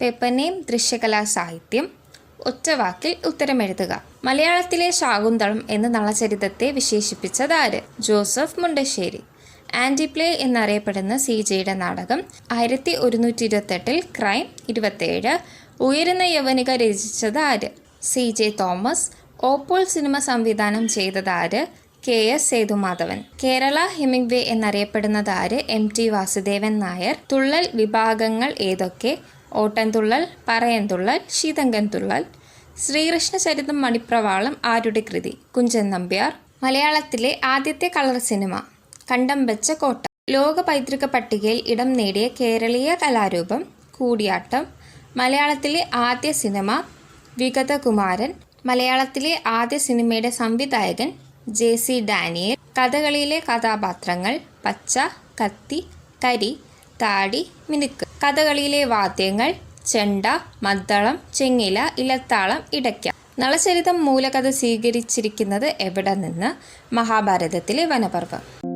Paper name ദൃശ്യകലാ സാഹിത്യം. ഒറ്റവാക്കിൽ ഉത്തരമെഴുതുക. മലയാളത്തിലെ ശാകുന്തളം എന്ന നളചരിതത്തെ വിശേഷിപ്പിച്ചതാര്? ജോസഫ് മുണ്ടശ്ശേരി. ആൻറ്റിപ്ലേ എന്നറിയപ്പെടുന്ന CJയുടെ നാടകം 1128 ക്രൈം 27. ഉയരുന്ന യവനിക രചിച്ചത് ആര്? CJ Thomas. ഓപ്പോൾ സിനിമ സംവിധാനം ചെയ്തതാര്? KS സേതുമാധവൻ. കേരള ഹെമിംഗ്വേ എന്നറിയപ്പെടുന്നത് ആര്? MT വാസുദേവൻ നായർ. തുള്ളൽ വിഭാഗങ്ങൾ ഏതൊക്കെ? ഓട്ടൻതുള്ളൽ, പറയൻതുള്ളൽ, ശീതങ്കൻ തുള്ളൽ. ശ്രീകൃഷ്ണചരിതം മണിപ്രവാളം ആരുടെ കൃതി? കുഞ്ചൻ നമ്പ്യാർ. മലയാളത്തിലെ ആദ്യത്തെ കളർ സിനിമ കണ്ടം വെച്ച കോട്ട. ലോക പൈതൃക പട്ടികയിൽ ഇടം നേടിയ കേരളീയ കലാരൂപം കൂടിയാട്ടം. മലയാളത്തിലെ ആദ്യ സിനിമ വിഗതകുമാരൻ. മലയാളത്തിലെ ആദ്യ സിനിമയുടെ സംവിധായകൻ JC ഡാനിയേൽ. കഥകളിയിലെ കഥാപാത്രങ്ങൾ പച്ച, കത്തി, കരി, താടി, മിനുക്ക്. കഥകളിയിലെ വാദ്യങ്ങൾ ചെണ്ട, മദ്ദളം, ചെങ്ങില, ഇലത്താളം, ഇടയ്ക്ക. നളചരിതം മൂലകഥ സ്വീകരിച്ചിരിക്കുന്നത് എവിടെ നിന്ന്? മഹാഭാരതത്തിലെ വനപർവ്വം.